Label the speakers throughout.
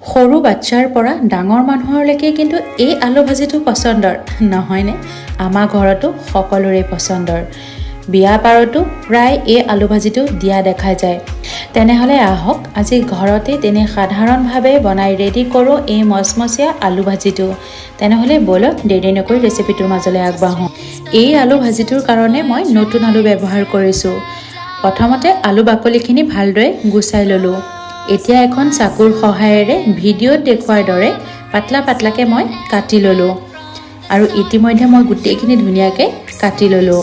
Speaker 1: সৰু বাচ্চাৰ পৰা ডাঙৰ মানুহলৈকে কিন্তু এই আলু ভাজিটো পছন্দৰ নহয়নে আমাৰ ঘৰতো সকলোৰে পছন্দৰ বিয়া পাৰতো প্ৰায় এই আলু ভাজিটো দিয়া দেখা যায় তেনেহলে আহক আজি ঘৰতে তেনে সাধাৰণভাৱে বনাই ৰেডি কৰো এই মচমচীয়া আলু ভাজিটো তেনেহলে বলক দেৰি নকৰি ৰেচিপিটোৰ মাজলৈ আগবাঢ়ো এই আলু ভাজিটোৰ কাৰণে মই নতুন আলু ব্যৱহাৰ কৰিছো প্ৰথমতে আলু বাকলিখিনি ভালদৰে গুচাই ললো এতিয়া এখন চাকুৰ সহায়েৰে ভিডিঅ'ত দেখুৱাৰ দৰে পাতলা পাতলাকে মই কাটি ললো আৰু ইতিমধ্যে মই গুটেইখিনি ধুনিয়াকে কাটি ললো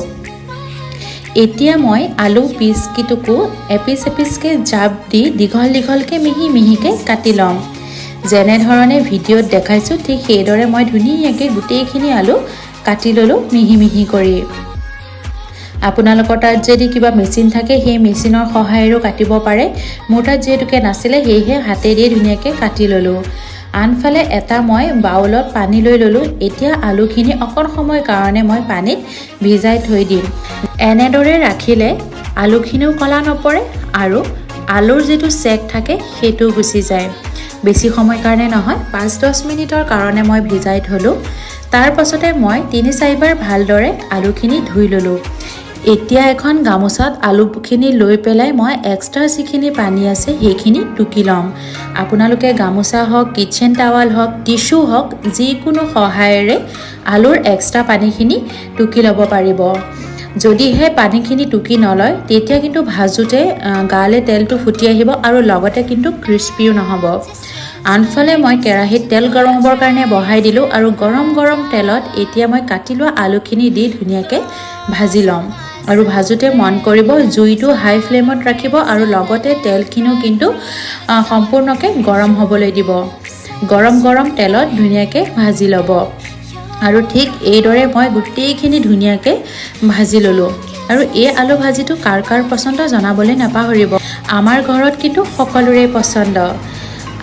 Speaker 1: এতিয়া মই আলু পিস কিটুকু এপিস এপিসকে জাব দি দীঘল দীঘলকে মিহি মিহিকে কাটি লম যেনে ধৰণে ভিডিঅ'ত দেখাইছো ঠিক সেইদৰে মই ধুনিয়াকে গুটেইখিনি আলু কাটি ললো মিহি মিহি কৰি আপোনালোকৰ তাত যদি কিবা মেচিন থাকে সেই মেচিনৰ সহায়েৰে কাটিব পাৰে মোৰ তাত যেতুকে নাছিলে হেহে হাতে দি ধুনিয়াকে কাটি ললো আনফালে এটা মই বাউলত পানী লৈ ললো এতিয়া আলুখিনি অকণ সময় কাৰণে মই পানীত ভিজাই থৈ দিম এনেদৰে ৰাখিলে আলুখিনিও কলা নপৰে আৰু আলুৰ যেটো চেক থাকে হেতু গুছি যায় বেছি সময় কাৰণে নহয় 5-10 মিনিটৰ কাৰণে মই ভিজাই থলো তাৰ পাছতে মই 3-4 বাৰ ভালদৰে আলুখিনি ধুই ললো এতিয়া এখন গামোচাত আলুখিনি লৈ পেলাই মই এক্সট্ৰা যিখিনি পানী আছে সেইখিনি টুকি লম আপোনালোকে গামোচা হওক কিচেন টাৱাল হওক টিস্যু হওক যিকোনো সহায়েৰে আলুৰ এক্সট্ৰা পানীখিনি টুকি লব পাৰিব যদিহে পানীখিনি টুকি নলয় তেতিয়া কিন্তু ভাজোতে গালে তেলটো ফুটি আহিব আৰু লগতে কিন্তু ক্ৰিস্পিও নহব আনফালে মই কেৰাহীত তেল গৰম হ'বৰ কাৰণে বহাই দিলো আৰু গৰম গৰম তেলত এতিয়া মই কাটি লোৱা আলুখিনি দি ধুনিয়াকে ভাজি লম আৰু ভাজোতে মন কৰিব জুইটো হাই ফ্লেমত ৰাখিব আৰু লগতে তেলখিনিও কিন্তু সম্পূৰ্ণকে গৰম হ'বলৈ দিব গৰম গৰম তেলত ধুনিয়াকে ভাজি লব আৰু ঠিক এইদৰে মই গুটেইখিনি ধুনিয়াকে ভাজি ললো আৰু এই আলু ভাজিটো কাৰ কাৰ পছন্দ জনাবলৈ নাপাহৰিব আমাৰ ঘৰত কিন্তু সকলোৰে পছন্দ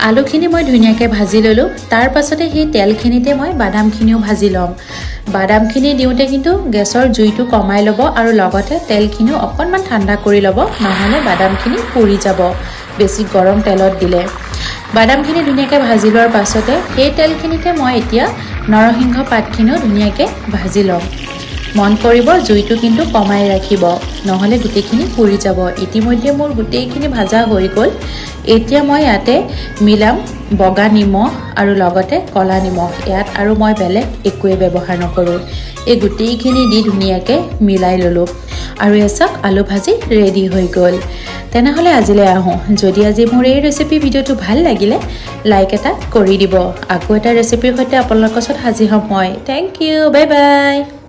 Speaker 1: আলুখিনি মই ধুনিয়াকে ভাজি ললো তাৰ পাছতে সেই তেলখিনিতে মই বাদামখিনিও ভাজি লম বাদামখিনি দিওতে কিন্তু গেছৰ জুইটো কমাই লব আৰু লগতে তেলখিনিও অকণমান ঠাণ্ডা কৰি লব নহলে বাদামখিনি পুৰি যাব বেছি গৰম তেলত দিলে বাদামখিনি ধুনিয়াকে ভাজি লোৱাৰ পাছতে সেই তেলখিনিতে মই এতিয়া নৰসিংহ পাতখিনিও ধুনিয়াকে ভাজি লম মন কৰিব জুইটো কিন্তু কমাই ৰাখিব নহলে গুটেইখিনি পুৰি যাব ইতিমধ্যে মোৰ গুটেইখিনি ভাজা হৈ গল এতিয়া মই ইয়াতে মিলাম বগা নিমখ আৰু লগতে কলা নিমখ ইয়াত আৰু মই বেলেগ একোৱে ব্যৱহাৰ নকৰো এই গুটেইখিনি দি ধুনিয়াকে মিলাই ললো আৰু এছক আলু ভাজি ৰেডি হৈ গল তেনেহলে আজিলৈ আহো যদি আজি মোৰ এই ৰেচিপি ভিডিওটো ভাল লাগিলে লাইক এটা কৰি দিব আকৌ এটা ৰেচিপিৰ সৈতে আপোনালোকৰ ওচৰত হাজিৰ হ'ম মই থ্যাংক ইউ বাই বাই